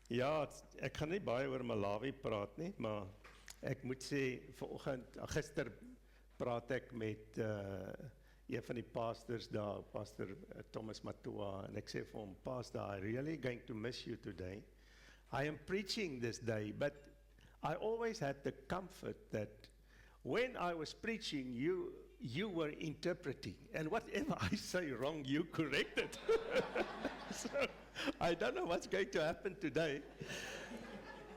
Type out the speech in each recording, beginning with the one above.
Ja, ek gaan nie baie oor Malawi praat nie, maar ek moet sê, gister praat ek met een van die pastors daar, Pastor Thomas Matua, en ek sê vir hom, Pastor, I really going to miss you today. I am preaching this day, but I always had the comfort that when I was preaching, you were interpreting, and whatever I say wrong, you correct it. So, I don't know what's going to happen today.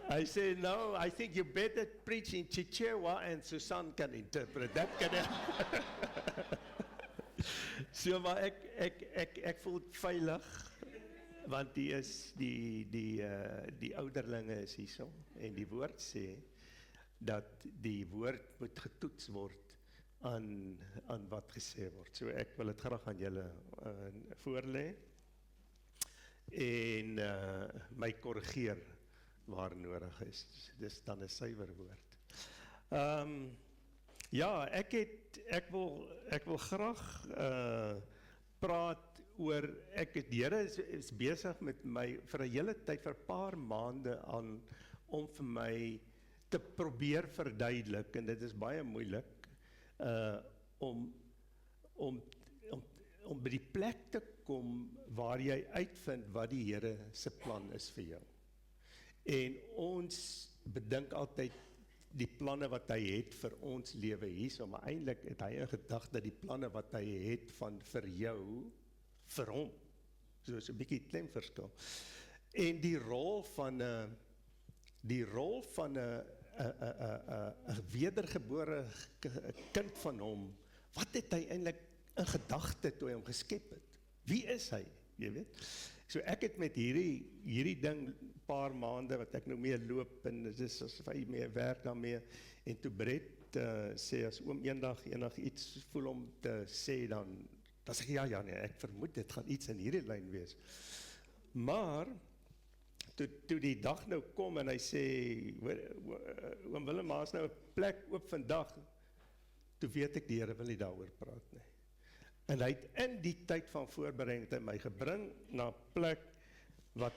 I say, no, I think you better preach in Chichewa and Susan can interpret. That can happen. So, maar ek voel veilig, want die ouderlinge is hierso, en die woord sê, dat die woord moet getoets word aan wat gesê word. So ek wil het graag aan julle voorlê, en my korrigeer waar nodig is. Dis dan 'n suiwer woord. Ja, ek wil graag praat oor, die Here is besig met my vir 'n hele tyd, vir 'n paar maande aan, om vir my te probeer verduidelik, en dit is baie moeilik, om by die plek te kom waar jy uitvind wat die Here se plan is vir jou. En ons bedink altyd die planne wat hy het vir ons lewe hierso, maar eintlik het hy 'n gedagte die planne wat hy het vir jou, vir hom. So is 'n bietjie klemverskil. En die rol van 'n wedergebore kind van hom, wat het hy eintlik in gedagte toe hy hom geskep het? Wie is hy? Jy weet? So ek het met hierdie ding paar maande wat ek nou mee loop, en dit is asof hy mee werk daarmee, en toe Brett sê, as oom eendag iets voel om te sê, dan sê ek, ja, nee, ek vermoed dit gaan iets in hierdie lyn wees. Maar toe die dag nou kom en hy sê, oom Willem, maar is nou 'n plek oop vandag, toe weet ek die Here wil nie daaroor praat nie. En hy het in die tyd van voorbereiding het hy my gebring na 'n plek wat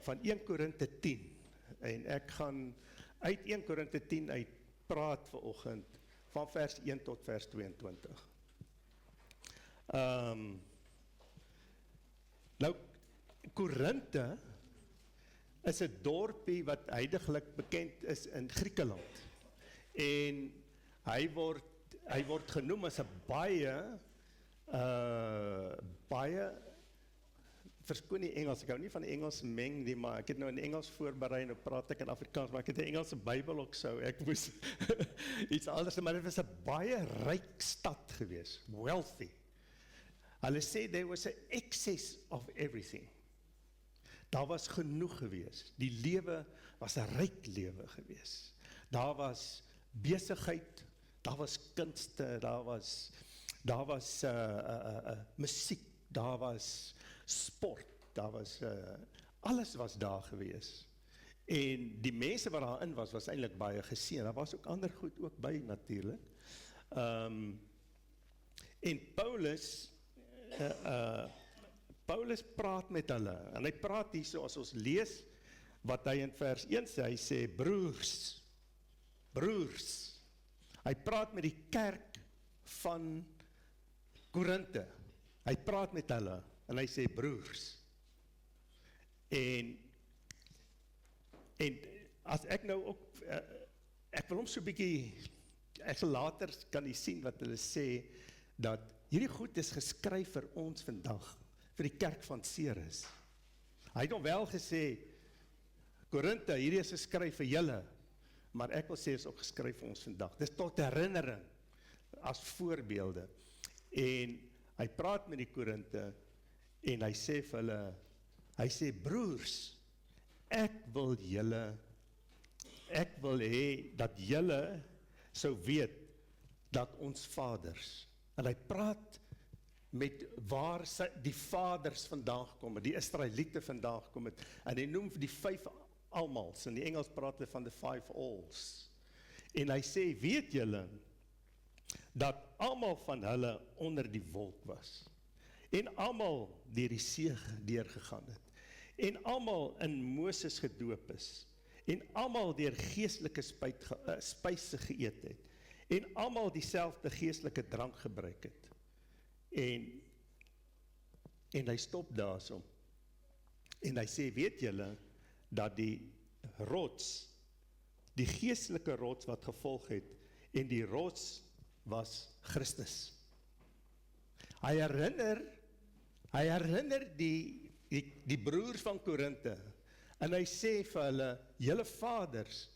van 1 Korinte 10, en ek gaan uit 1 Korinte 10 uit praat vanoggend van vers 1 tot vers 22. Nou, Korinte is 'n dorpie wat heidaglik bekend is in Griekeland, en hy word genoem as 'n baie, verskoon die Engels, ek hou nie van Engels meng nie, maar ek het nou in Engels voorberei, nou praat ek in Afrikaans, maar ek het 'n Engelse Bybel ook so, ek moes iets anders, maar dit was 'n baie ryk stad gewees, wealthy. Hulle sê, there was an excess of everything. Daar was genoeg gewees, die lewe was 'n ryk lewe gewees. Daar was besigheid, daar was kunste, daar was musiek, daar was sport, daar was, alles was daar gewees. En die mense wat daarin was eintlik baie geseën. Daar was ook ander goed ook by natuurlik. En Paulus praat met hulle, en hy praat hier so, as ons lees, wat hy in vers 1 sê, hy sê, broers, hy praat met die kerk van Korinte, hy praat met hulle, en hy sê, broers, en as ek nou ook, ek wil hom so bykie, ek sal later kan jy sien wat hulle sê, dat hierdie goed is geskryf vir ons vandag, vir die kerk van Ceres. Hy het hom wel gesê, Korinte, hierdie is geskryf vir julle, maar ek wil sê, is ook geskryf vir ons vandag. Dit is tot herinnering, as voorbeelde. En hy praat met die Korinte, en hy sê vir hulle, hy sê, broers, ek wil hê, dat julle sou weet, dat ons vaders, en hy praat met waar die vaders vandaan gekom het, die Israeliete vandaan gekom het, en hy noem die 5 almals, in die Engels praat hy van the 5 alls, en hy sê, weet julle, dat almal van hulle onder die wolk was, en almal deur die see deurgegaan het, en almal in Moses gedoop is, en almal deur geestelike spyse geëet het, en almal dieselfde geestelike drank gebruik het. En hy stop daarso. En hy sê, weet julle, dat die rots, die geestelike rots wat gevolg het, en die rots was Christus. Hy herinner die broers van Korinthe, en hy sê vir hulle, julle vaders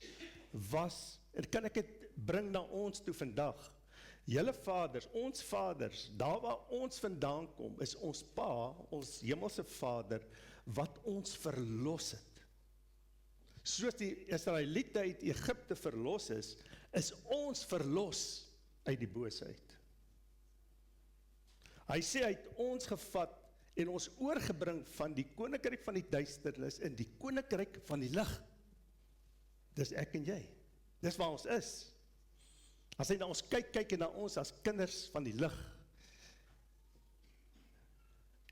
was, en kan ek het bring na ons toe vandag, julle vaders, ons vaders, daar waar ons vandaan kom, is ons pa, ons hemelse Vader, wat ons verlos het. Soos die Israeliete uit Egipte verlos is ons verlos uit die boosheid. Hy sê, hy het ons gevat en ons oorgebring van die koninkryk van die duisternis in die koninkryk van die lig. Dis ek en jy. Dis waar ons is. As hy na ons kyk hy na ons as kinders van die lig.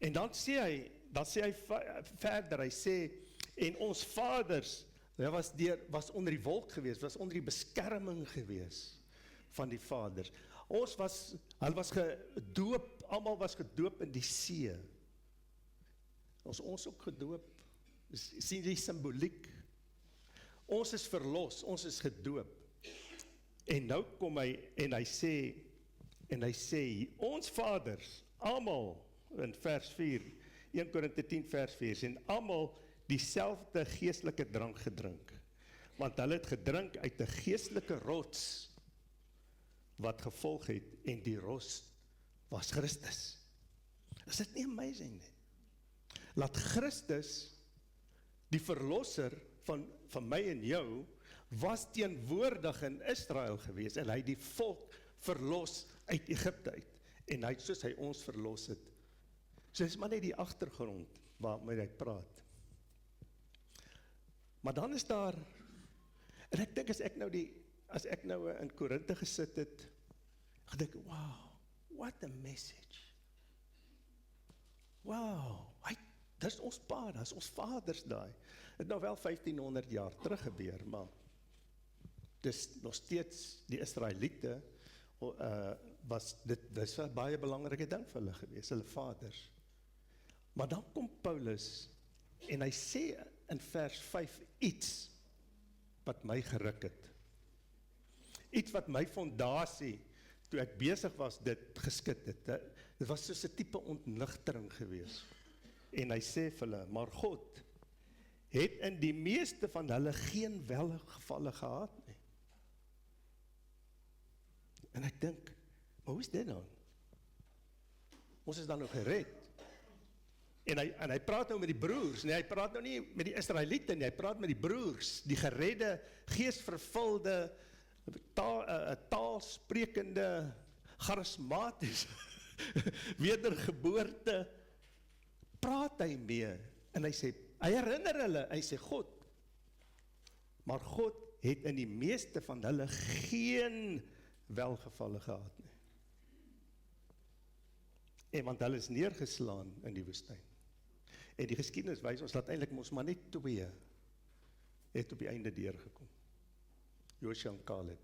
En dan sê hy verder, hy sê, en ons vaders, was onder die wolk gewees, was onder die beskerming gewees van die vaders. Hulle was gedoop, almal was gedoop in die see. Ons ook gedoop, sien die symboliek. Ons is verlos, ons is gedoop. En nou kom hy, en hy sê, ons vaders, almal, in vers 4, 1 Korinthe 10 vers 4, en almal dieselfde geestelike drank gedrink, want hulle het gedrink uit 'n geestelike rots, wat gevolg het, en die rots was Christus. Is dit nie amazing nie? Laat Christus, die verlosser van my en jou, was teenwoordig in Israel gewees, en hy het die volk verlos uit Egipte uit, en hy het soos hy ons verlos het. So is maar net die agtergrond waarmee hy praat. Maar dan is daar, en ek dink as ek nou in Korinthe gesit het, gedink, wow, what a message. Wow, dis ons pa, dis ons vaders daai. Het nou wel 1500 jaar terug gebeur, maar dis nog steeds die Israeliete, dis 'n baie belangrike ding vir hulle gewees, hulle vaders. Maar dan kom Paulus, en hy sê in vers 5 iets wat my geruk het. Iets wat my fondasie, toe ek besig was, dit geskit het. Dit was soos 'n tipe ontnigtering gewees. En hy sê vir hulle, maar God het in die meeste van hulle geen welgevalle gehad nie. En ek dink, maar hoe is dit dan? Ons is dan nog gered. En hy praat nou met die broers, nee, hy praat nou nie met die Israeliete nie, hy praat met die broers, die geredde, geesvervulde, taalsprekende, charismaties, wedergeboorte, praat hy mee, en hy sê, hy herinner hulle, hy sê, God, maar God het in die meeste van hulle geen welgevalle gehad nie. En want hulle is neergeslaan in die woestyn. En die geskiedenis wys ons dat eintlik ons maar net 2 het op die einde deurgekom. Joshua en Caleb.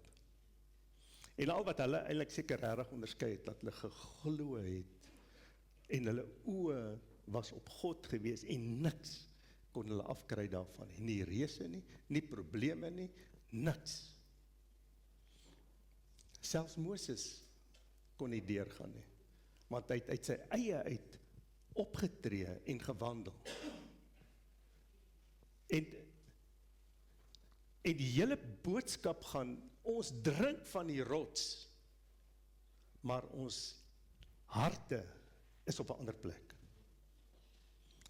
En al wat hulle eintlik seker regtig onderskei het, dat hulle geglo het, en hulle oë was op God gewees, en niks kon hulle afkry daarvan. Nie reëse nie, nie probleme nie, niks. Selfs Moses kon nie deurgaan nie, want hy het uit sy eie uit opgetree en gewandel. En die hele boodskap gaan, ons drink van die rots, maar ons harte is op 'n ander plek.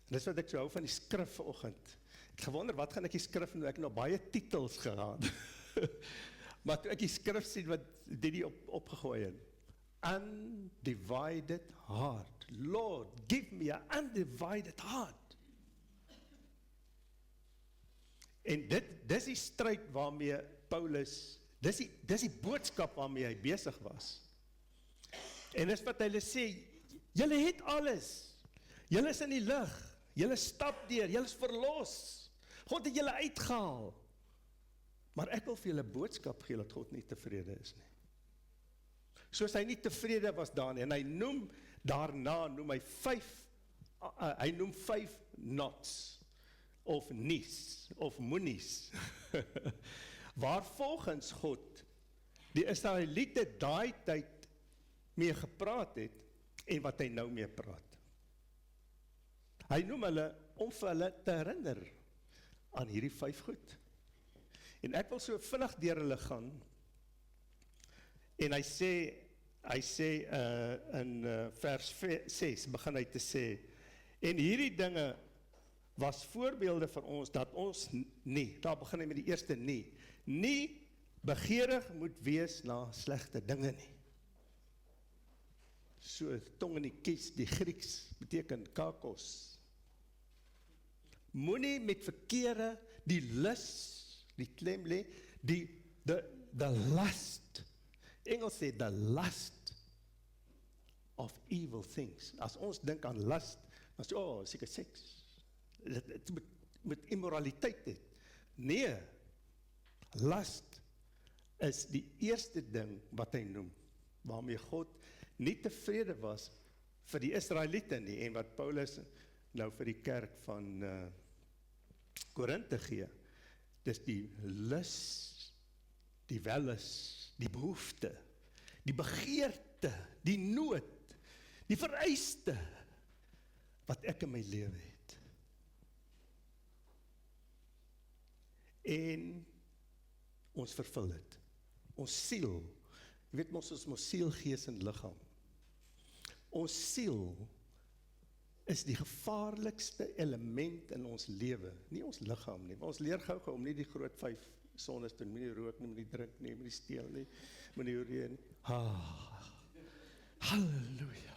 En dis wat ek so hou van die skrif vanoggend. Ek gewonder, wat gaan ek die skrif doen? Ek het nou baie titels gehad. Maar toe ek die skrif sien wat die opgegooi het, undivided heart. Lord, give me an undivided heart. En dis die stryd waarmee Paulus, dis die boodskap waarmee hy besig was. En dis wat hulle sê, julle het alles. Julle is in die lig. Julle stap deur, julle is verlos. God het julle uitgehaal. Maar ek wil vir julle boodskap gee dat God nie tevrede is nie. Soos hy nie tevrede was daarin, en hy noem noem hy noem 5 knots, of nies, of moenies, waar volgens God die Israeliete daai tyd mee gepraat het, en wat hy nou mee praat. Hy noem hulle, om vir hulle te herinner, aan hierdie 5 goed. En ek wil so vinnig deur hulle gaan, en hy sê in vers 6, begin hy te sê, en hierdie dinge was voorbeelde vir ons, dat ons nie, daar begin hy met die eerste nie begeerig moet wees na slegte dinge nie. So, tong in die kies, die Grieks, beteken kakos. Moenie met verkeerde, die lus, die klem lê, the lust, Engels sê, the lust of evil things. As ons dink aan lust, dan sê, seker seks, het met immoraliteit het. Nee, lust is die eerste ding wat hy noem, waarmee God nie tevrede was vir die Israeliete nie, en wat Paulus nou vir die kerk van Korinthe gee, dis die lus, die wellus, die behoefte, die begeerte, die nood, die vereiste, wat ek in my lewe het. En ons vervul het. Ons siel, jy weet ons is ons siel, gees en liggaam. Ons siel is die gevaarlikste element in ons lewe, nie ons liggaam nie. Ons leer gou om nie die groot 5 sondes te doen, moenie rook nie, moenie drink nie, moenie steel nie, moenie ooreen nie. Halleluja.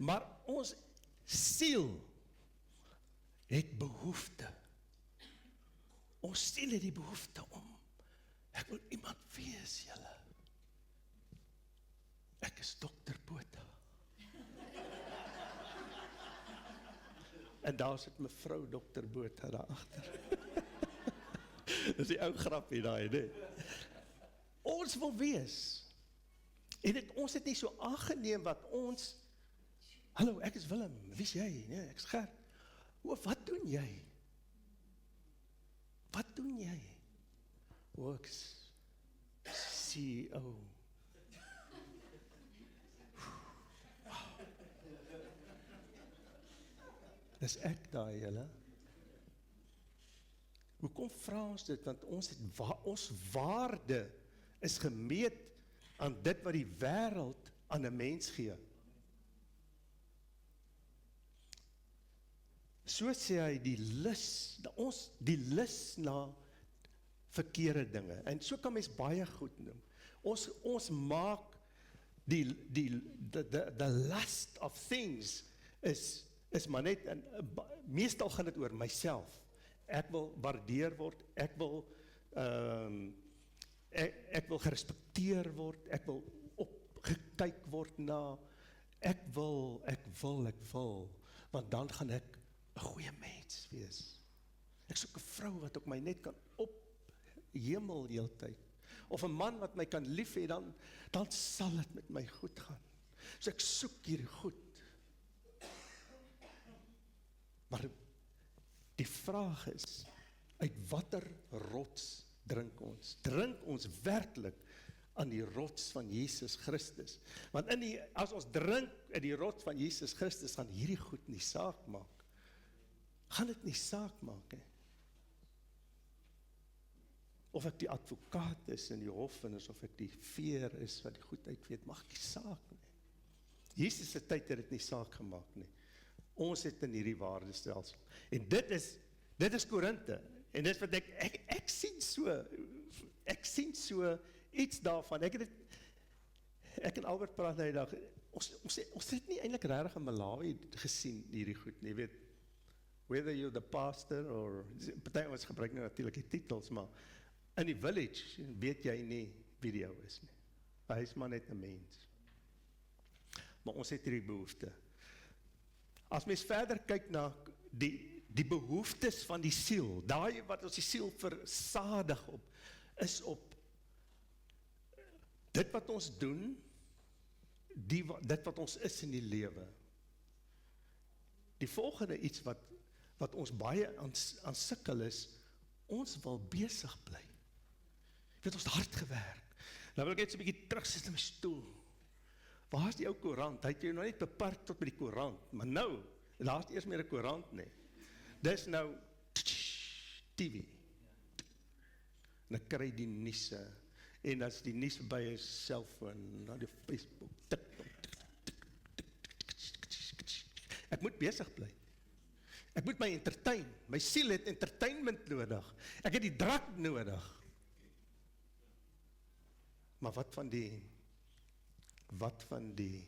Maar ons siel het behoefte. Ons siel het die behoefte om, ek wil iemand wees, julle. Ek is Dr. Botha. En daar sit mevrou Dr. Botha daar agter. Dis die ou grapie daai, nee. Ons wil wees. En ons het nie so aangeneem wat ons, hallo, ek is Willem, wie is jy? Nee, ek is Gert. Wat doen jy? Wat doen jy? Ek is CEO. Dis ek daai, julle. Hoekom vra ons dit? Want ons waarde is gemeet aan dit wat die wêreld aan 'n mens gee. So sê hy die lus na verkeerde dinge. En so kan mens baie goed noem. Ons maak the lust of things is maar net, meestal gaan dit oor myself. Ek wil waardeer word, ek wil gerespekteer word, ek wil opgekyk word na, ek wil, want dan gaan ek 'n goeie mens wees. Ek soek 'n vrou wat ook my net kan ophemel die hele tyd. Of 'n man wat my kan lief hê, dan sal dit met my goed gaan. So ek soek hierdie goed. Maar die vraag is, uit watter rots drink ons? Drink ons werklik aan die rots van Jesus Christus? Want as ons drink in die rots van Jesus Christus, gaan hierdie goed nie saak maak. Gaan dit nie saak maak, he? Of ek die advokaat is in die hof, en of ek die veer is wat die goed uitweet, mag nie saak nie. Jesus se tyd het dit nie saak gemaak nie. Ons het in hierdie waardestelsel. En dit is Korinthe. En dit wat ek sien so iets daarvan. Ek en Albert praat nou die dag, ons het nie eintlik regtig in Malawi gesien hierdie goed nie, weet, whether you're the pastor, or, party ons gebruik nou natuurlik die titels, maar in die village weet jy nie wie die ou is nie. Hy is maar net 'n mens. Maar ons het hierdie behoefte. As mens verder kyk na die behoeftes van die siel, daai wat ons die siel versadig op, is op dit wat ons doen, dit wat ons is in die lewe. Die volgende iets wat ons baie aan sukkel is, ons wil besig bly. Jy weet, ons het hard gewerk. Nou wil ek net so 'n bietjie terugsit in my stoel. Waar is die ou koerant? Hy het jou nou net beperk tot by die koerant, maar nou, daar is eers meer 'n koerant nie. Dis nou TV. En dan kry die nuuse, en as die nuus by 'n selfoon, na die Facebook, TikTok. Ek moet besig bly. Ek moet my entertain. My siel het entertainment nodig. Ek het die drank nodig. Maar wat van die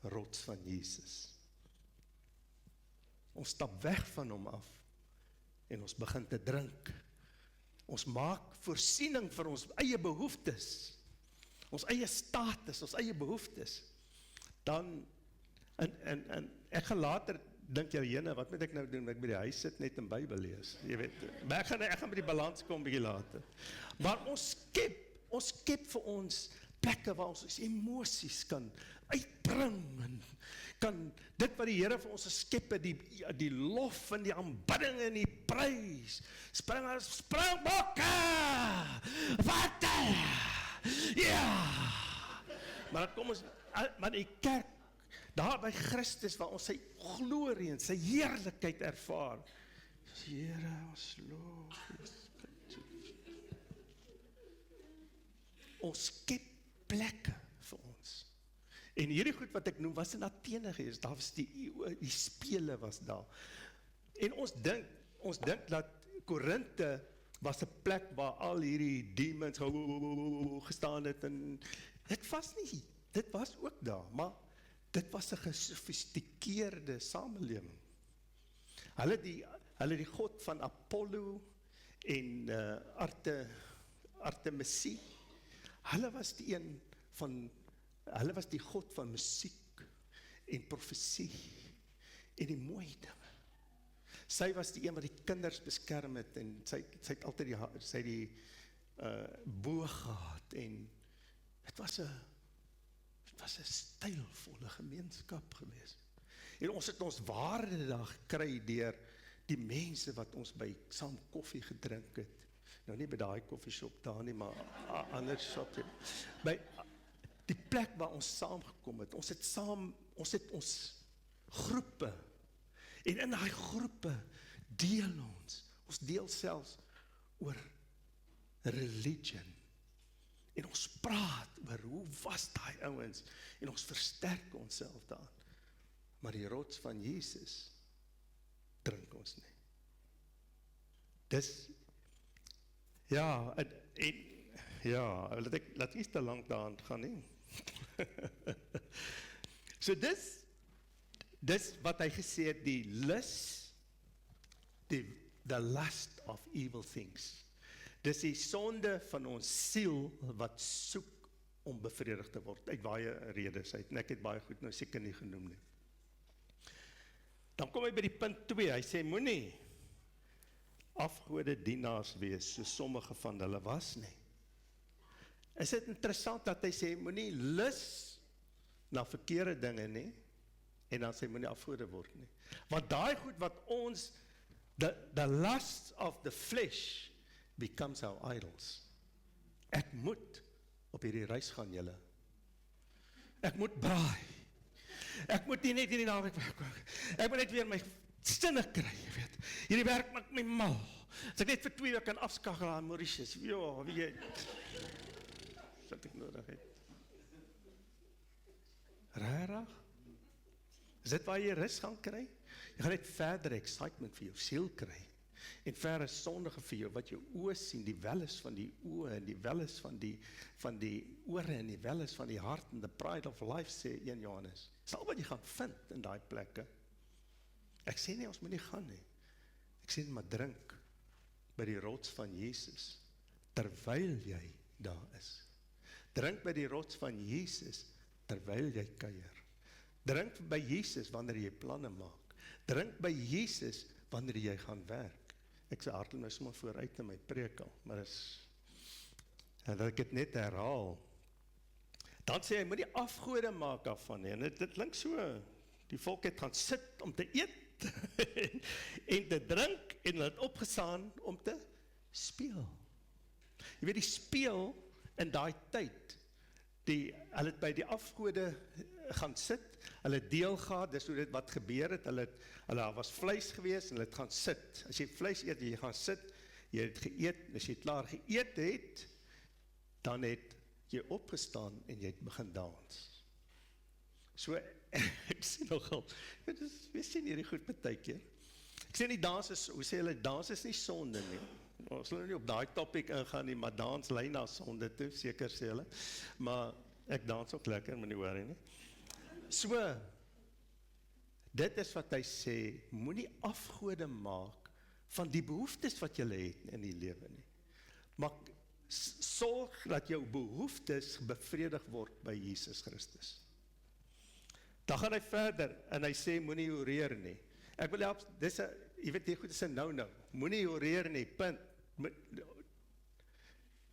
rots van Jesus? Ons stap weg van hom af en ons begin te drink. Ons maak voorsiening vir ons eie behoeftes, ons eie status, ons eie behoeftes. Dan, en ek gaan later dink jy, jene, wat moet ek nou doen? Ek by die huis sit net in Bybel lees, jy weet. Maar ek gaan by die balans kom bietjie later. Maar ons skep vir ons plekke waar ons emosies kan uitbring en kan dit wat die Here vir ons geskep het, die lof en die aanbidding en die prys, springbokke, water, ja. Maar dan kom ons, maar die kerk, daar by Christus waar ons sy glorie en sy heerlikheid ervaar. Here, ons loof. Ons skep plekke vir ons. En hierdie goed wat ek noem, was in Athene gewees, daar was die spele was daar. En ons dink dat Korinthe was 'n plek waar al hierdie demons gestaan het, en dit was ook daar, maar dit was 'n gesofistikeerde samelewing. Hulle die god van Apollo en Artemisie, hulle was die god van musiek en profesie en die mooi dinge. Sy was die een wat die kinders beskerm het, en sy het altyd die boog gehad, en het was 'n stylvolle gemeenskap gewees. En ons het ons waarde daar gekry deur die mense wat ons by saam koffie gedrink het. Nou nie by daai koffieshop daar nie, maar ander shop. By die plek waar ons saamgekom het, ons het ons groepe, en in daai groepe deel ons deel selfs oor religion, en ons praat oor hoe was daai ouens, en ons versterk onsself daar, maar die rots van Jesus drink ons nie. Dis, ja, laat ek nie te lank daaraan gaan nie. So dis wat hy gesê het, die lust, the lust of evil things. Dis die sonde van ons siel wat soek om bevredig te word, uit baie redes uit, en ek het baie goed nou seker nie genoem nie. Dan kom hy by die punt 2, hy sê, moenie afgode dienaars wees, so sommige van hulle was nie. Is dit interessant dat hy sê, moenie lus na verkeerde dinge nie, en dan sê, moenie afgode word nie. Want daai goed wat ons, the lust of the flesh, becomes our idols. Ek moet op hierdie reis gaan, julle. Ek moet braai. Ek moet nie net hierdie naweek werk. Ek moet net weer my sinne kry, jy weet. Hierdie werk maak my mal. As ek net vir 2 weke kan afskakel aan Mauritius, ja, wie jy, wat ek nodig het. Rarig? Is dit waar jy rus gaan kry? Jy gaan net verder excitement vir jou siel kry. En verre sondige vir jou, wat jou oë sien, die welles van die oë, en die welles van die ore, en die welles van die hart, en the pride of life, sê 1 Johannes. Dis al wat jy gaan vind in daai plekke. Ek sê nie, ons moet nie gaan nie. Ek sê nie, maar drink by die rots van Jesus, terwyl jy daar is. Drink by die rots van Jesus, terwyl jy kuier. Drink by Jesus wanneer jy planne maak. Drink by Jesus wanneer jy gaan werk. Ek sê hardloop nou sommer vooruit in my preek al, maar dat ek het net herhaal. Dan sê hy, moet die afgode maak daarvan, en dit klink so, die volk het gaan sit om te eet, en te drink, en hulle het opgestaan om te speel. Jy weet, die speel in daai tyd, hulle het by die afgode gaan sit, hulle het deel gehad, dis hoe dit wat gebeur het, hulle was vleis gewees, en hulle het gaan sit. As jy vleis eet, jy gaan sit, jy het geëet, as jy klaar geëet het, dan het jy opgestaan, en jy het begin dans. So, ek sê nogal, wees jy nie die goed partykeer. Ek sê nie dans is, hoe sê hulle, dans is nie sonde nie. Ons sal nie op daai topic ingaan nie, maar dans lei na sonde toe, seker sê hulle. Maar ek dans ook lekker, maar nie worry nie. So, dit is wat hy sê, moenie afgode maak van die behoeftes wat jy het in die lewe nie. Maar sorg dat jou behoeftes bevredig word by Jesus Christus. Dan gaan hy verder, en hy sê, moenie oreer nie. Ek wil help, jy weet nie goed, dis 'n nou, moenie oreer nie, punt.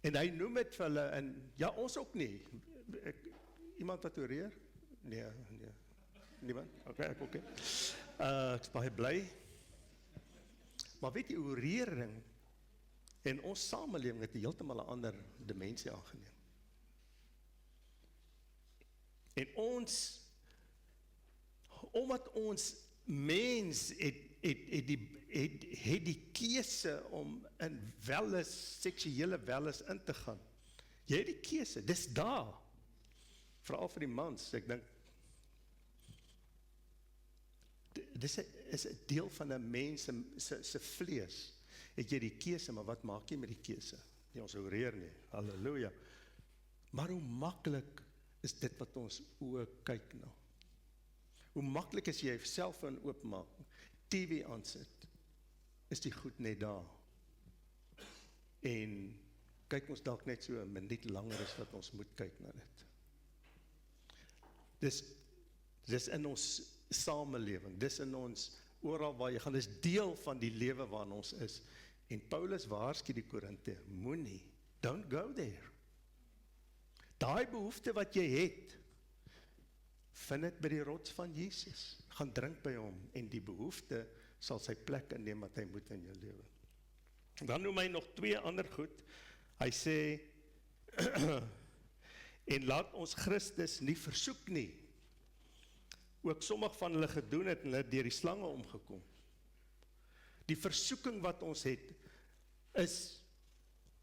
En hy noem het vir hulle, en ja, ons ook nie. Iemand wat oreer? Nee, niemand? Ek ook nie. Ek is baie bly. Maar weet jy, orering en ons samelewing het heeltemal 'n ander dimensie aangeneem. En ons, omdat ons mens het die keuse om in seksuele welles in te gaan. Jy het die keuse, dis daar. Veral vir die mans, ek dink, dis is 'n deel van 'n mens se vlees. Het jy die keuse, maar wat maak jy met die keuse? Nie ons oreer nie, halleluja. Maar hoe maklik is dit wat ons oë kyk nou? Hoe maklik is jy selfoon oopmaak, TV aansit, is die goed net daar. En kyk ons dalk net so 'n minuut langer as wat ons moet kyk na dit. Dis in ons samelewing, dis in ons, oral waar jy gaan, dis deel van die lewe waarin ons is. En Paulus waarsku die Korinte, moenie, don't go there. Daai behoefte wat jy het, vind dit by die rots van Jesus. Gaan drink by hom, en die behoefte sal sy plek inneem wat hy moet in jou lewe. Dan noem hy nog 2 ander goed. Hy sê, en laat ons Christus nie versoek nie. Ook sommige van hulle gedoen het, en hulle het deur die slange omgekom. Die versoeking wat ons het, is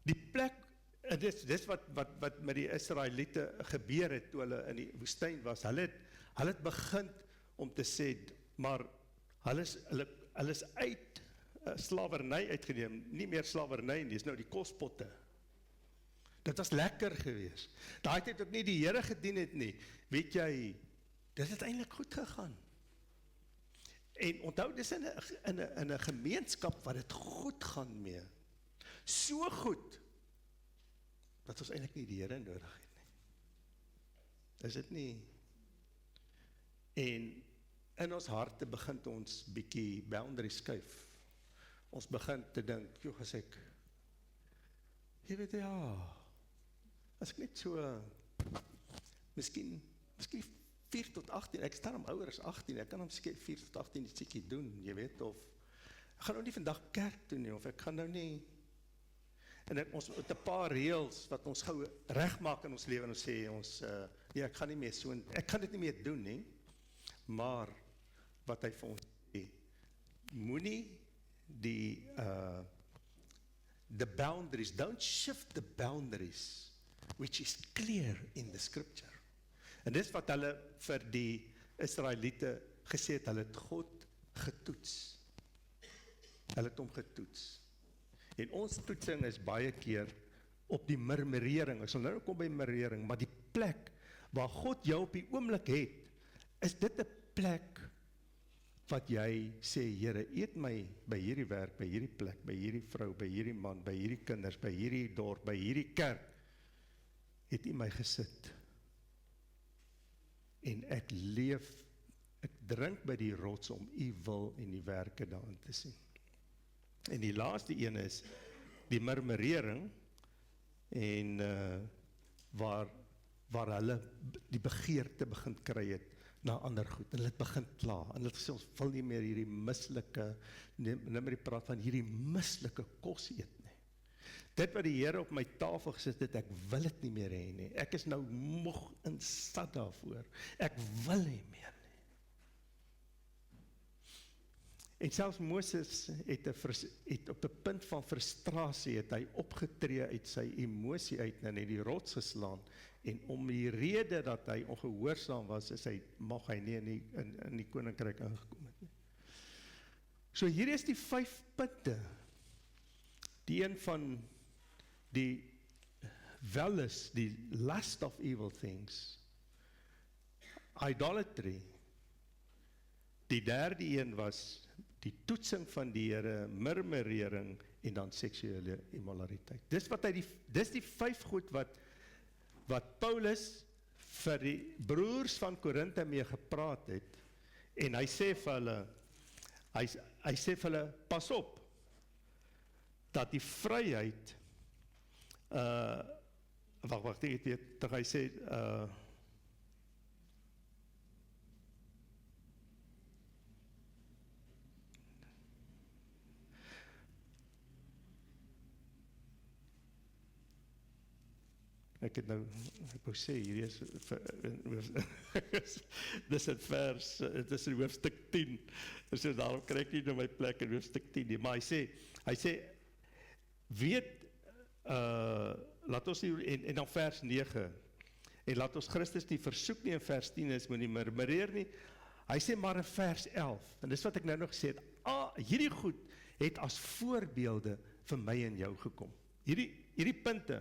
die plek, en dis wat met die Israeliete gebeur het, toe hulle in die woestyn was. Hulle het begin om te sê, maar hulle is uit slawerny uitgeneem, nie meer slawerny nie, dis nou die kospotte. Dit was lekker gewees. Daai tyd ook nie die Here gedien het nie, weet jy, dit het eintlik goed gegaan. En onthou, dis in 'n gemeenskap wat dit goed gaan mee. So goed, dat ons eintlik nie die Here nodig het nie. Is dit nie? En in ons harte begin ons bietjie boundaries skuif. Ons begin te dink, joh, as ek, jy weet, ja, as ek net so, miskien 4 tot 18, ek is daarom ouer as 18, ek kan hom 4 tot 18 iets siekie doen, jy weet, of ek gaan nou nie vandag kerk doen nie, of ek gaan nou nie, en ons het 'n paar reëls wat ons gou regmaak in ons lewe, en ons sê, nee, ek gaan nie meer so, ek kan dit nie meer doen nie, maar wat hy vir ons sê, moenie the boundaries, don't shift the boundaries, which is clear in the scripture. En dis wat hulle vir die Israeliete gesê het, hulle het God getoets. Hulle het hom getoets. En ons toetsing is baie keer op die murmurering, ek sal nou kom by murmurering, maar die plek waar God jou op die oomblik het, is dit 'n plek wat jy sê, Here, eet my by hierdie werk, by hierdie plek, by hierdie vrou, by hierdie man, by hierdie kinders, by hierdie dorp, by hierdie kerk, het U my gesit. En ek leef ek drink by die rots om u wil en die werke daarin te sien. En die laaste een is die murmurering en waar hulle die begeerte begin kry het na ander goed, en hulle het begin kla, en hulle het gesê, ons wil nie meer hierdie mislike, nie meer praat van hierdie mislike kos eet nie. Dit wat die Here op my tafel gesit het, ek wil dit nie meer hê nie, ek is nou moeg en sat daarvoor, ek wil nie meer nie. En selfs Moses het op 'n punt van frustrasie, het hy opgetree uit sy emosie uit, en het die rots geslaan, en om die rede dat hy ongehoorsaam was, mag hy nie in die koninkryk ingekom het nie. So hier is die 5 punte, die een van die welis, die lust of evil things, idolatry, die derde een was die toetsing van die Here, murmurering en dan seksuele immoraliteit. Dis die 5 goed wat Paulus vir die broers van Korinthe mee gepraat het, en hy sê vir hulle, hy sê vir hulle, pas op, dat die vryheid, wacht, ek weet, dat hy sê, ek het nou, ek wou sê, hierdie is, dis in vers, dit is in hoofstuk 10, so daarom kry ek nie nou my plek in hoofstuk 10 nie, maar hy sê, weet, laat ons nie, en dan vers 9, en laat ons Christus nie versoek nie, in vers 10 is, moet nie murmureer nie, hy sê maar in vers 11, en dis wat ek nou nog gesê het, hierdie goed het as voorbeelde vir my en jou gekom, hierdie punte,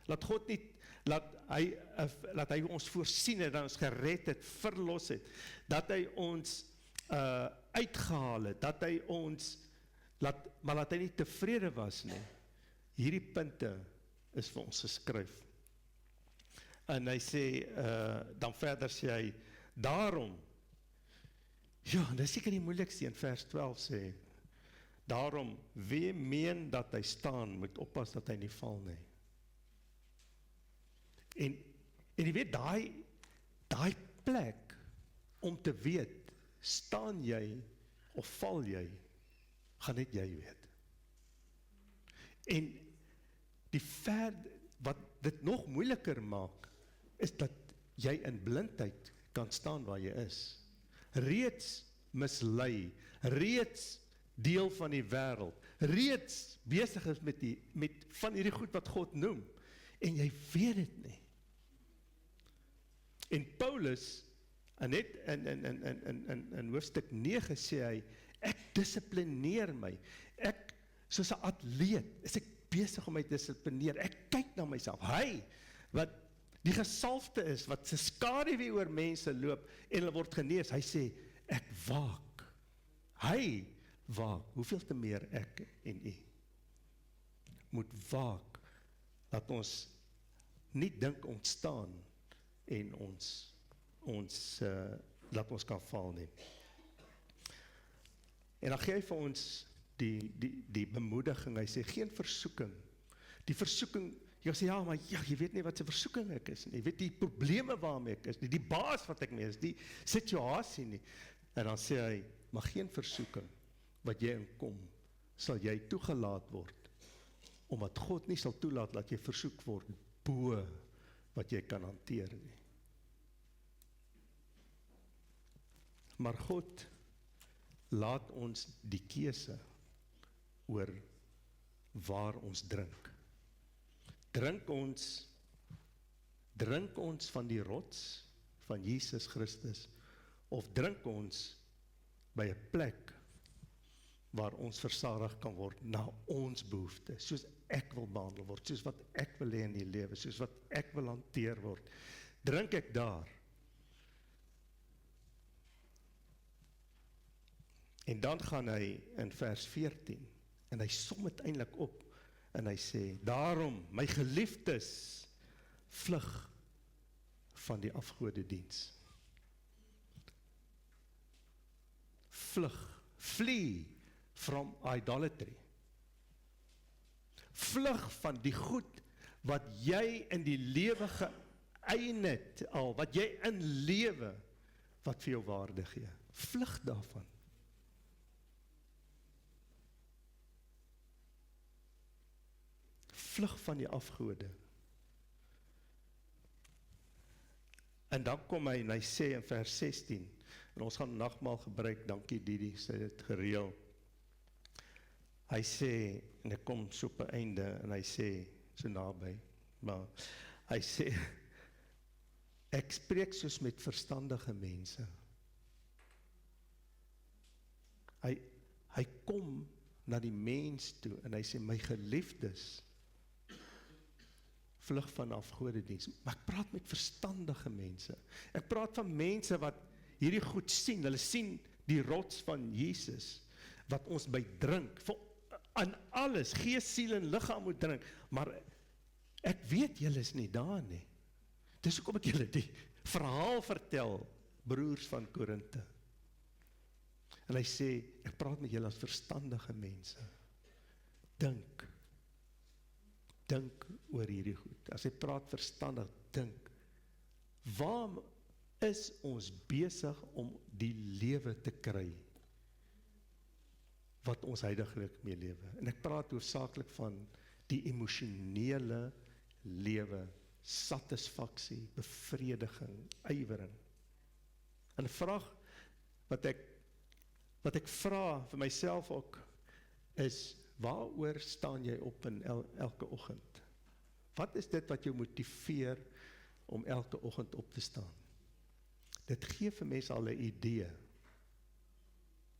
laat God nie, laat hy ons voorsien het, dat ons gered het, verlos het, dat hy ons uitgehaal het, dat hy ons, maar laat hy nie tevrede was nie, hierdie punte is vir ons geskryf. En hy sê, dan verder sê hy, daarom, ja, dit is seker die moeilikste in vers 12 sê, daarom, wie meen dat hy staan, moet oppas dat hy nie val nie. En jy weet, daai plek, om te weet, staan jy, of val jy, gaan net jy weet. En wat dit nog moeiliker maak, is dat jy in blindheid kan staan waar jy is. Reeds mislei, reeds deel van die wêreld, reeds besig is met van hierdie goed wat God noem, en jy weet dit nie. En Paulus, net in hoofstuk 9 sê hy, ek dissiplineer my, ek, soos 'n atleet, is ek besig om my te dissiplineer, ek kyk na myself, hy, wat die gesalfde is, wat sy skaduwee oor mense loop, en hulle word genees, hy sê, ek waak, hy waak, hoeveel te meer ek en u, moet waak, dat ons nie dink ontstaan, en laat ons kan val nie. En dan gee hy vir ons die bemoediging, hy sê, geen versoeking, die versoeking, jy sê, ja, maar ja, jy weet nie wat sy versoeking ek is nie, jy weet die probleme waarmee ek is nie, die baas wat ek mee is, die situasie nie, en dan sê hy, maar geen versoeking, wat jy inkom, sal jy toegelaat word, omdat God nie sal toelaat, dat jy versoek word, bo, wat jy kan hanteer nie. Maar God laat ons die keuse oor waar ons drink. Drink ons van die rots van Jesus Christus, of drink ons by 'n plek waar ons versadig kan word na ons behoefte, soos ek wil behandel word, soos wat ek wil hê in die lewe, soos wat ek wil hanteer word. Drink ek daar? En dan gaan hy in vers 14, en hy som uiteindelik op, en hy sê, daarom, my geliefdes, vlug van die afgodediens. flee from idolatry. Vlug van die goed wat jy in die lewe geëien het, wat jy in lewe, wat vir jou waarde gee. Vlug daarvan. Vlug van die afgode. En dan kom hy en hy sê in vers 16, en ons gaan nagmaal gebruik, dankie Didi, sy het gereël. Hy sê, en ek kom so op 'n einde, en hy sê, so naby, maar hy sê, ek spreek soos met verstandige mense. Hy kom na die mens toe, en hy sê, my geliefdes, vlug van afgodediens, maar ek praat met verstandige mense. Ek praat van mense wat hierdie goed sien, hulle sien die rots van Jesus, wat ons by drink, aan alles, gees, siel en liggaam moet drink, maar ek weet julle is nie daar nie. Dis hoekom ek julle die verhaal vertel, broers van Korinthe. En hy sê, ek praat met julle as verstandige mense. Dink oor hierdie goed. As hy praat verstandig, dink, waarom is ons besig om die lewe te kry, wat ons huidiglik mee lewe? En ek praat hoofsaaklik van die emosionele lewe, satisfaksie, bevrediging, ywering. En 'n vraag wat ek vra vir myself ook, is, waaroor staan jy op in elke oggend? Wat is dit wat jou motiveer om elke oggend op te staan? Dit gee vir mense al 'n idee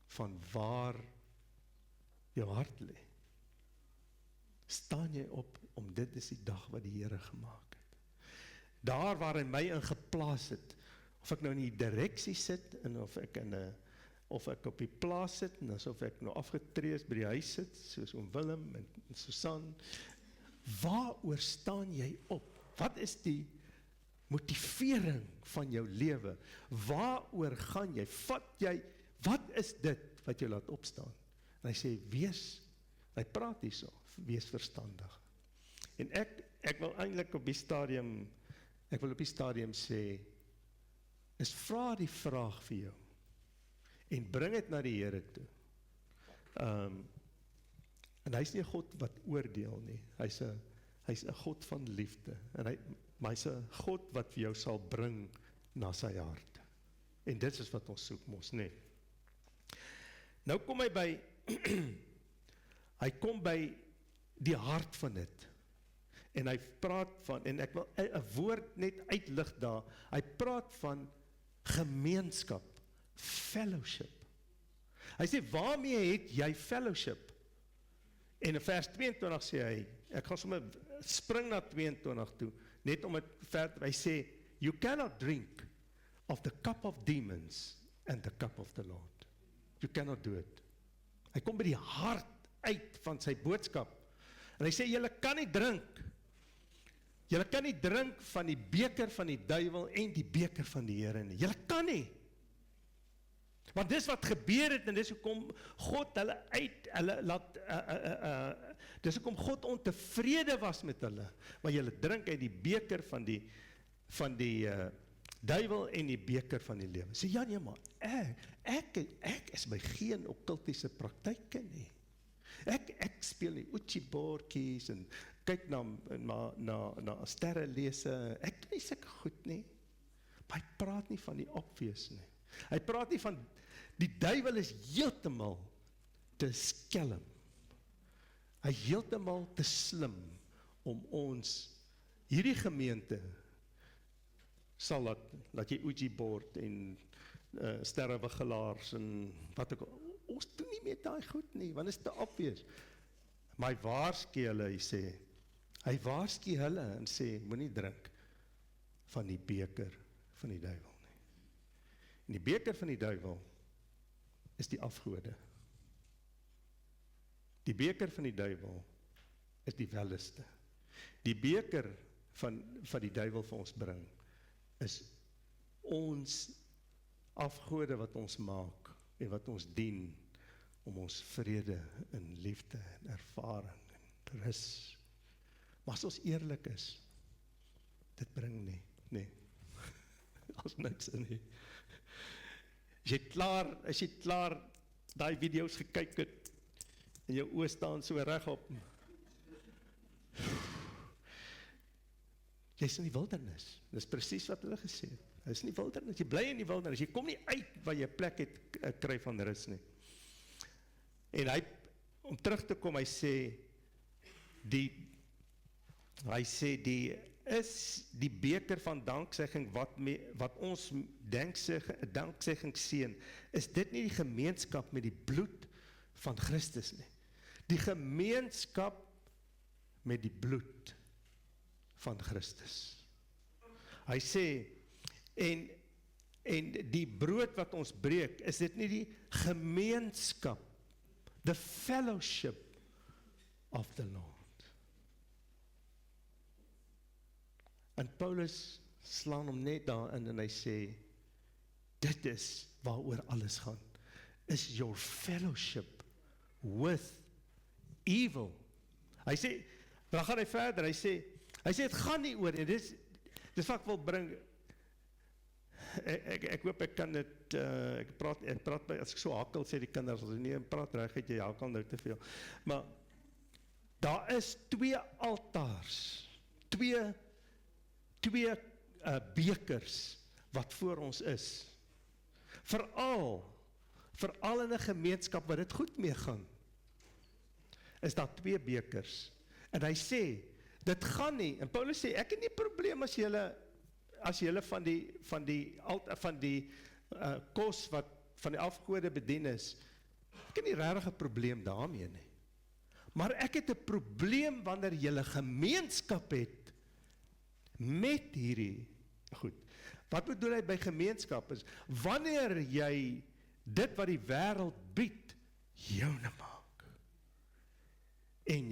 van waar jou hart lê. Staan jy op om dit is die dag wat die Here gemaak het. Daar waar hy my in geplaas het, of ek nou in die direksie sit, en of ek op die plaas sit, en asof ek nou afgetree is by die huis sit, soos oom Willem en Susan, waaroor staan jy op? Wat is die motivering van jou lewe? Waaroor gaan jy? Wat is dit wat jou laat opstaan? En hy sê, hy praat hierso, wees verstandig. En ek wil eintlik op die stadium sê, is vra die vraag vir jou, en bring dit na die Here toe. En hy is nie 'n God wat oordeel nie, hy's 'n God van liefde, maar hy's 'n God wat vir jou sal bring na sy hart. En dit is wat ons soek mos, nee. Nou kom hy by, hy kom by die hart van dit, en hy praat van, en ek wil 'n woord net uitlig daar, hy praat van gemeenskap, fellowship. Hy sê, waarmee het jy fellowship? En in vers 22 sê hy, ek gaan sommer spring na 22 toe, net om het verder, hy sê, you cannot drink of the cup of demons and the cup of the Lord. You cannot do it. Hy kom by die hart uit van sy boodskap, en hy sê, julle kan nie drink van die beker van die duiwel en die beker van die Here nie. Julle kan nie. Want dis wat gebeur het, en dis hoekom God dis hoekom God ontevrede was met hulle, maar julle drink uit die beker van die duiwel en die beker van die lewe. Sê, ja, maar ek is by geen okkultiese praktyke nie. Ek speel nie oetjie-boortjies en kyk na sterre lese, ek doen nie sulke goed nie. Maar hy praat nie van die obvious nie. Hy praat nie van, die duiwel is heeltemal te skelm. Hy heeltemal te slim om ons, hierdie gemeente, sal laat jy oetjie-boord en sterrewigelaars en wat ook, ons doen nie meer daai goed nie, want is te obvious. Maar hy waarsku hulle, hy waarsku hulle en sê, moenie drink van die beker van die duiwel nie. En die beker van die duiwel is die afgode. Die beker van die duiwel is die welleste. Die beker van die duiwel vir ons bring, is ons afgode wat ons maak, en wat ons dien om ons vrede en liefde en ervaring en rus. Maar as ons eerlik is, dit bring nie, nee, as niks in nie. As jy klaar daai video's gekyk het, en jou oë staan so reg op, jy is in die wildernis, dis presies wat hulle gesê het, jy is in die wildernis, jy bly in die wildernis, jy kom nie uit waar jy plek het kry van rus nie. En hy, om terug te kom, hy sê, die is die beker van danksegging wat ons danksegging seën, is dit nie die gemeenskap met die bloed van Christus nie. Die gemeenskap met die bloed van Christus. Hy sê, en die brood wat ons breek, is dit nie die gemeenskap, the fellowship of the Lord. En Paulus slaan hom net daarin en hy sê, dit is waaroor alles gaan, is your fellowship with evil. Hy sê, dan gaan hy verder, hy sê, het gaan nie oor, en dis wat ek wil bring, ek hoop ek kan dit, ek praat by, as ek so hakkel, sê die kinders, as jy nie praat reg het, jy hakkel nou te veel, maar, daar is 2 altaars, twee bekers, wat voor ons is, veral in 'n gemeenskap, wat dit goed mee gaan, is daar 2 bekers, en hy sê, dit gaan nie, en Paulus sê, ek het nie probleem as jylle van die kos wat van die afgode bedien is, ek het nie regtig 'n probleem daarmee nie. Maar ek het 'n probleem wanneer jylle gemeenskap het met hierdie, goed, wat bedoel hy by gemeenskap is, wanneer jy dit wat die wêreld bied, joune maak, en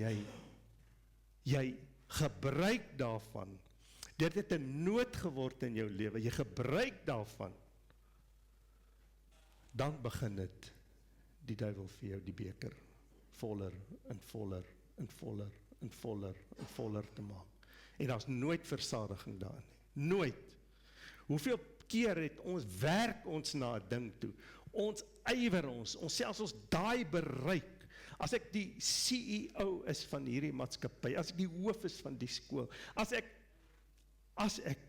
jy gebruik daarvan, dit het 'n nood geword in jou lewe, jy gebruik daarvan, dan begin dit, die duiwel vir jou die beker, voller en voller en voller en voller en voller te maak. En daar is nooit versadiging daar nie, nooit. Hoeveel keer het ons, werk ons na 'n ding toe, ons ywer ons sê as ons daai bereik, as ek die CEO is van hierdie maatskappy, as ek die hoof is van die skool, as ek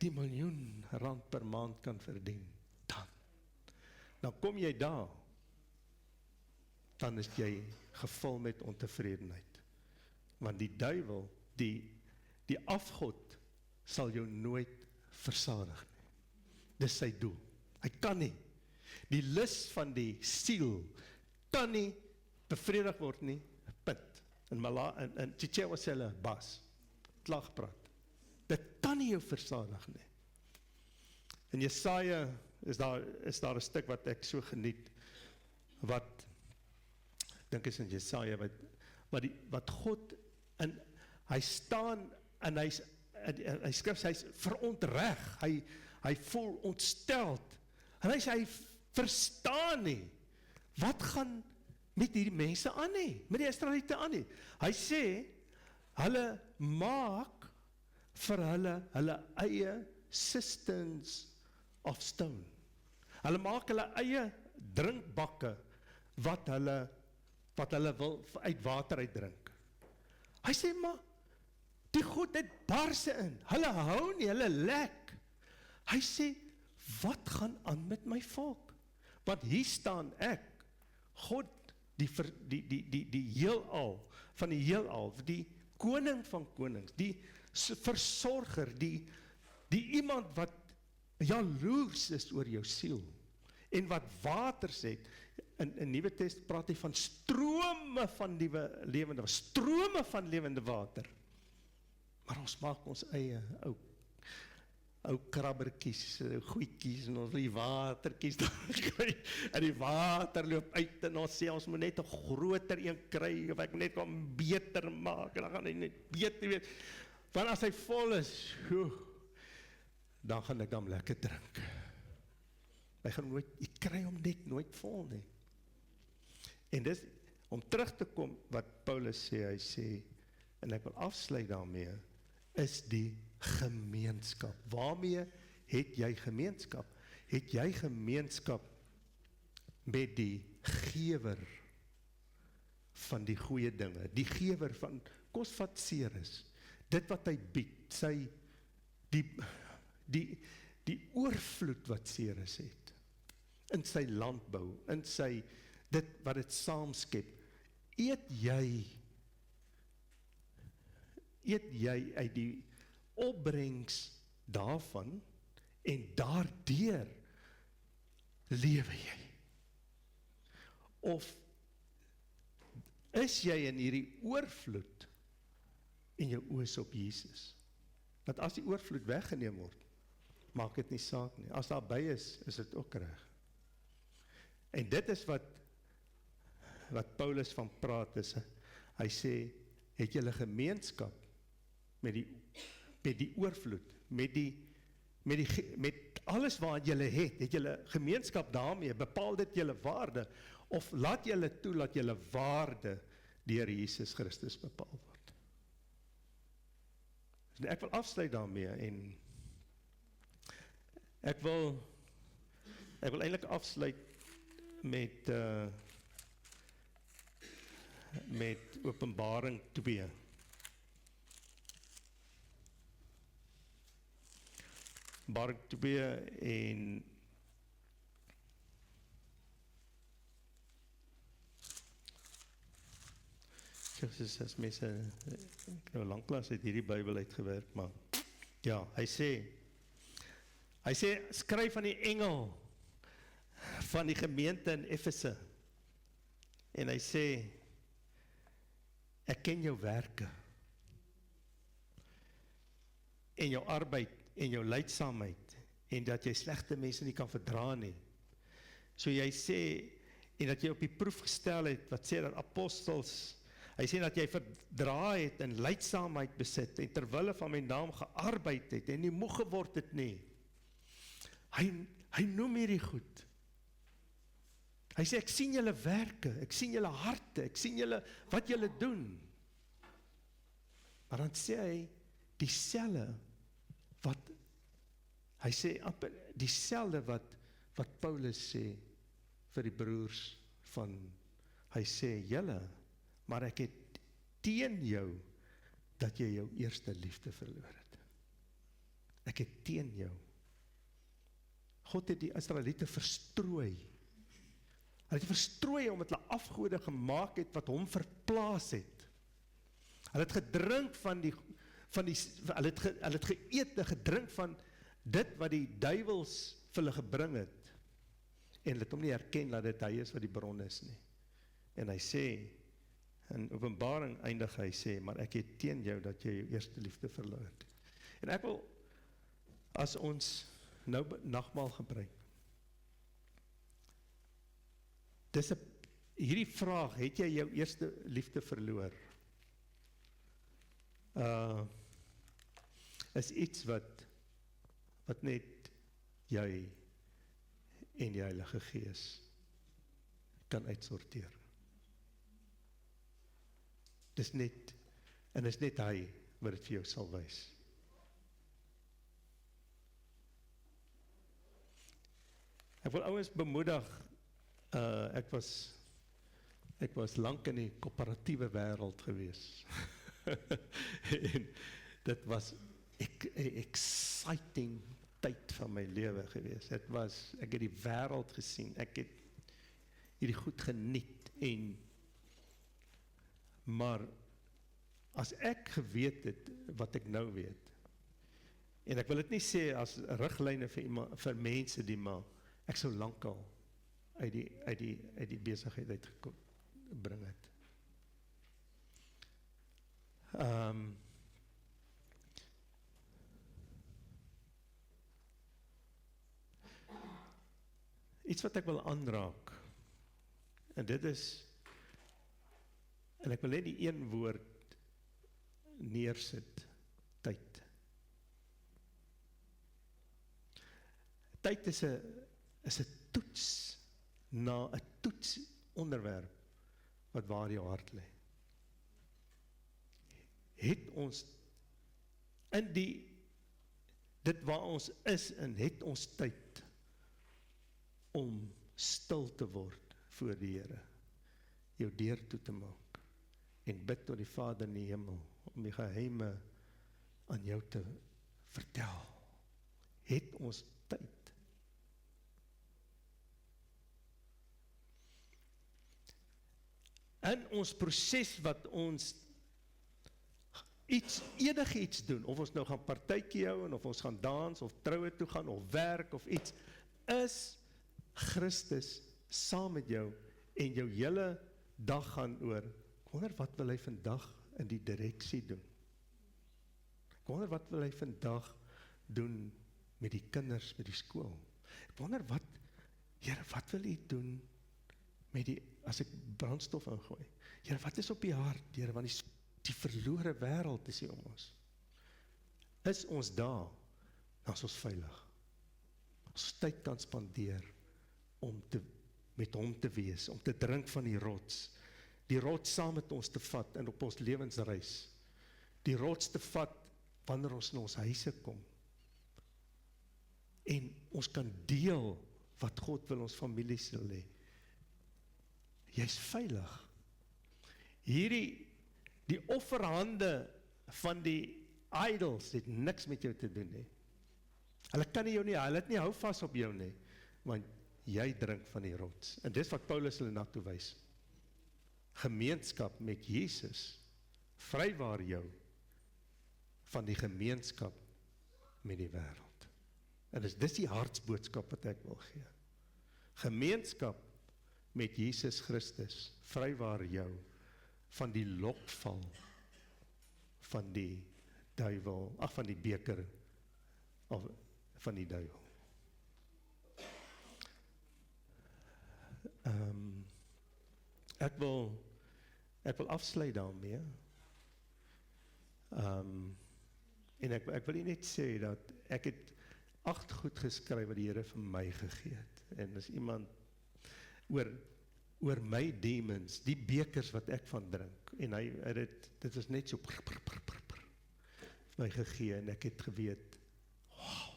die miljoen rand per maand kan verdien, dan kom jy daar, dan is jy gevul met ontevredenheid. Want die duiwel, die afgod, sal jou nooit versadig nie. Dis sy doel. Hy kan nie. Die lus van die siel kan nie bevredig word nie, punt. In Chichewa sê hulle, bas, klagpraat. Dit kan nie jou versadig nie. In Jesaja is daar 'n stuk wat ek so geniet, wat, dink is in Jesaja, wat God, en hy staan, en hy skryf, hy is verontreg, hy voel ontsteld, en hy verstaan nie, wat gaan met hierdie mense aan nie, met die Israeliete aan nie. Hy sê, hulle maak vir hulle eie cisterns of stone. Hulle maak hulle eie drinkbakke, wat hulle wil uit water uitdrink. Hy sê, maar, die goed het barse in, hulle hou nie, hulle lek. Hy sê, wat gaan aan met my volk? Want hier staan ek, God, die heelal, van die heelal, die koning van konings, die versorger, die iemand wat jaloers is oor jou siel, en wat waters het, in Nuwe Testament praat hy van strome van lewende water, maar ons maak ons eie ou krabbertjies, goedjies, en ons wil die watertjies kry, en die water loop uit, en ons sê, ons moet net 'n groter een kry, of ek net kan beter maak, en dan gaan hy net beter weet, want as hy vol is, dan gaan ek dan lekker drink. Jy kry hom net nooit vol nie. En dis, om terug te kom wat Paulus sê, hy sê, en ek wil afsluit daarmee, is die gemeenskap. Waarmee het jy gemeenskap? Het jy gemeenskap met die gewer van die goeie dinge, die gewer van, kom ons vat Ceres, dit wat hy bied, die oorvloed wat Ceres het, in sy landbou, in sy, dit wat het saamskep, eet jy uit die opbrengs daarvan, en daardeur lewe jy. Of is jy in hierdie oorvloed en jou oë is op Jesus? Want as die oorvloed weggeneem word, maak dit nie saak nie. As daar by is dit ook reg. En dit is wat Paulus van praat is. Hy sê, het julle gemeenskap met die oorvloed, met alles wat julle het julle gemeenskap daarmee, bepaal dit julle waarde, of laat julle toe, laat julle waarde deur Jesus Christus bepaal word. En ek wil afsluit daarmee, en ek wil eintlik afsluit met Openbaring 2. Openbaring 2 en as mense, ek nou langklaas uit hierdie Bybel uitgewerk, maar ja, hy sê, skryf aan die engel van die gemeente in Efese, en hy sê, ek ken jou werke, en jou arbeid, en jou lydsaamheid, en dat jy slegte mense nie kan verdra nie. So jy sê, en dat jy op die proef gestel het, wat sê dat apostels, hy sê dat jy verdra het, en lydsaamheid besit, en terwille van my naam gearbeid het, en nie moeg geword het nie. Hy noem hierdie goed. Hy sê, ek sien julle werke, ek sien julle harte, ek sien julle, wat julle doen. Maar dan sê hy, dieselfde wat Paulus sê, vir die broers van, hy sê, julle, maar ek het teen jou, dat jy jou eerste liefde verloor het. Ek het teen jou. God het die Israeliete verstrooi. Hy het verstrooi omdat hulle afgode gemaak het wat hom verplaas het. Hulle het gedrink hulle het geëet en gedrink van dit wat die duivels vir hulle gebring het. En hulle het hom nie herken dat dit hy is wat die bron is nie. En hy sê, in Openbaring eindig hy sê, maar ek het teen jou dat jy jou eerste liefde verloor het. En ek wil, as ons nou nagmaal gebruik, hierdie vraag, het jy jou eerste liefde verloor? Is iets wat net jy en die Heilige Gees kan uitsorteer. Dis net hy wat dit vir jou sal wys. Ek wil ouens bemoedig, ek was lank in die koöperatiewe wêreld gewees. En dit was exciting tyd van my lewe gewees. Ek het die wêreld gesien, ek het hierdie goed geniet, maar as ek geweet het wat ek nou weet, en ek wil dit nie sê as riglyne vir mense die, maar ek sou lankal uit die besigheid uitgebring het. Iets wat ek wil aanraak, en dit is, en ek wil net die een woord neersit, tyd. Tyd is 'n toets na 'n toets onderwerp wat waar jou hart lê? Het ons in dit waar ons is en het ons tyd om stil te word voor die Here, jou deur toe te maak en bid tot die Vader in die hemel om die geheime aan jou te vertel. Het ons tyd? In ons proses wat ons enigiets doen, of ons nou gaan partytjie hou, en of ons gaan dans, of troue toe gaan, of werk, of iets, is Christus saam met jou, en jou hele dag gaan oor, ek wonder wat wil hy vandag in die direksie doen? Ek wonder wat wil hy vandag doen met die kinders, met die skool? Ek wonder Here, wat wil hy doen met as ek brandstof ingooi? Here, wat is op die hart, Here, want die verlore wêreld is hier om ons. Is ons daar, dan is ons veilig. Ons tyd kan spandeer om met hom te wees, om te drink van die rots saam met ons te vat en op ons lewensreis, die rots te vat wanneer ons na ons huise kom, en ons kan deel wat God wil ons familie sal hê. Jy's veilig. Die offerhande van die idols het niks met jou te doen nie. Hulle het nie hou vas op jou nie, want jy drink van die rots. En dis wat Paulus hulle na toe wys. Gemeenskap met Jesus vrywaar jou van die gemeenskap met die wêreld. En dis die hartsboodskap wat ek wil gee. Gemeenskap met Jesus Christus vrywaar jou van die lokval van die duiwel, van die beker van die duiwel. Ek wil afsluit daarmee. En ek wil net sê dat ek het 8 goed geskryf wat die Here vir my gegee het. En as iemand oor my demons, die bekers wat ek van drink, en dit is net so my gegee, en ek het geweet, wow,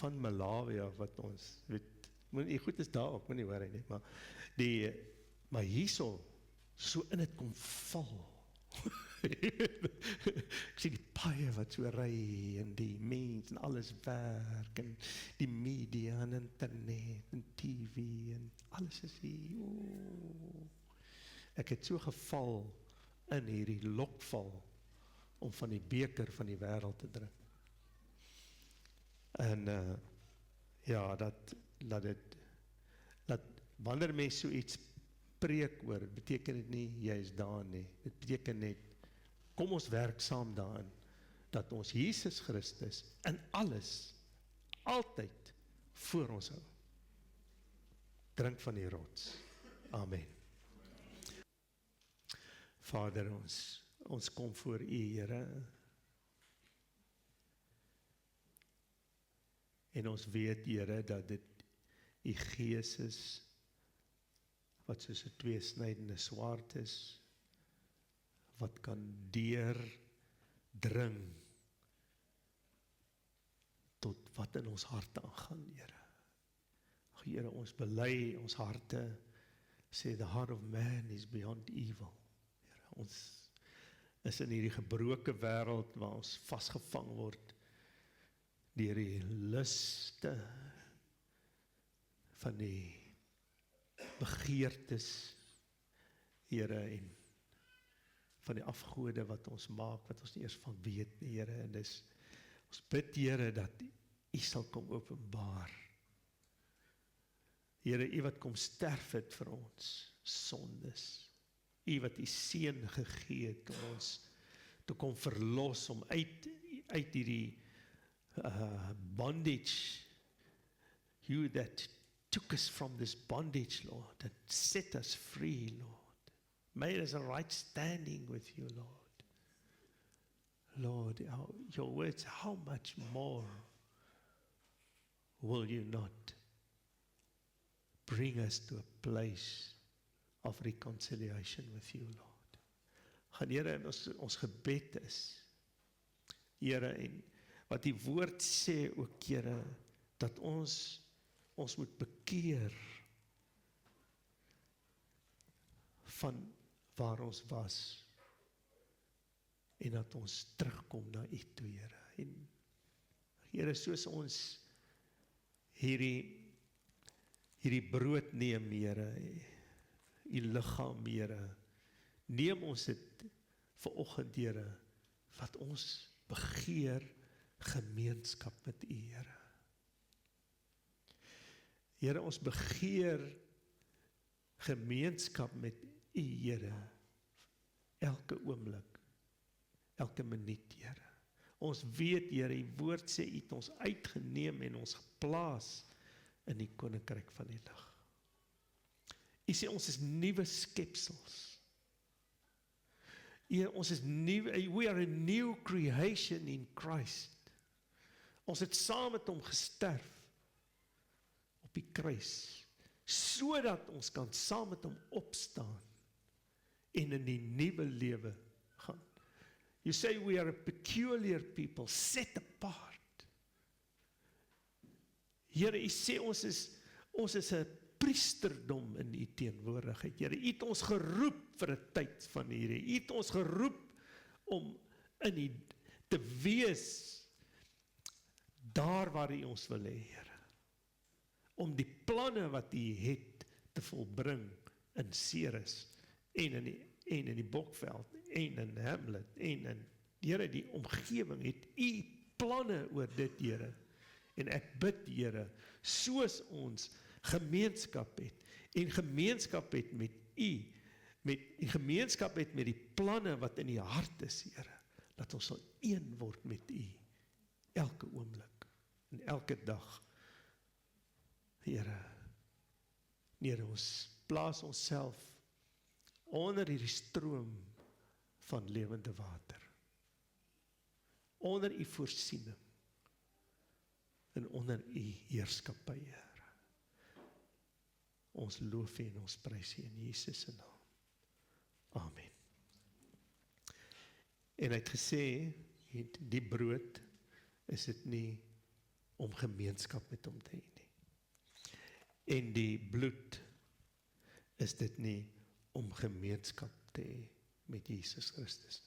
van Malawi af wat ons, die goed is daar ook, moet nie worry nie, maar hierso, so in het kom val, ek sien die paie wat so ry, en die mens, en alles werk, en die media, en internet, en TV, en alles is hier, ek het so geval in hierdie lokval, om van die beker van die wêreld te drink. En ja, dat wanneer mens so iets preek oor, beteken dit nie, jy is daar nie, dit beteken net, kom ons werk saam daarin, dat ons Jesus Christus in alles, altyd voor ons hou. Drink van die rots. Amen. Vader, ons kom voor U, Here, en ons weet, Here, dat dit U Gees is, wat soos 'n tweesnydende swaard is, wat kan deurdring tot wat in ons harte aangaan, Here. Here, ons bely ons harte, sê the heart of man is beyond evil. Here, ons is in hierdie gebroke wêreld waar ons vasgevang word deur die luste van die begeertes, Here, en van die afgode wat ons maak, wat ons nie eers van weet nie, Here, en ons bid, Here, dat U sal kom openbaar. Here, U wat kom sterf het vir ons sondes, U wat U seun gegee het om ons te kom verlos, om uit hierdie bondage, You that took us from this bondage, Lord, and set us free, Lord. Made us a right standing with You, Lord. Lord, Your words, how much more will You not bring us to a place of reconciliation with you, Lord. Gaan Here, in ons gebed is, Here, en wat die woord sê ook, Here, dat ons moet bekeer van waar ons was, en dat ons terugkom na U toe, Here. En Here, soos ons hierdie brood neem, Here, U liggaam, Here, neem ons dit vanoggend, Here, wat ons begeer gemeenskap met U, Here. Here, ons begeer gemeenskap met U, Here, elke oomblik, elke minuut, Here. Ons weet, Here, U woord sê, U het ons uitgeneem en ons geplaas in die koninkryk van die lig. U sê, ons is nuwe skepsels. Ons is nuwe, we are a new creation in Christ. Ons het saam met hom gesterf op die kruis, sodat ons kan saam met hom opstaan en in die nuwe lewe gaan. You say we are a peculiar people, set apart. Here, U sê ons is 'n priesterdom in U teenwoordigheid. Here, U het ons geroep vir 'n tyd van hierdie. U het ons geroep om in U te wees daar waar U ons wil hê, Here. Om die planne wat U het te volbring in Ceres en in die Bokveld en in Hamlet en in, Here, die omgewing het U planne oor dit, Here. En ek bid, Here, soos ons gemeenskap het en gemeenskap het met U, gemeenskap het met die planne wat in U hart is, Here, dat ons sal een word met U elke oomblik en elke dag. Here, ons plaas onsself onder hierdie stroom van lewende water, onder U voorsiening en onder U heerskappy, Here. Ons loof U en ons prys U in Jesus se naam. Amen. En hy het gesê, die brood is dit nie om gemeenskap met hom te hê nie. En die bloed is dit nie om gemeenskap te hê met Jesus Christus.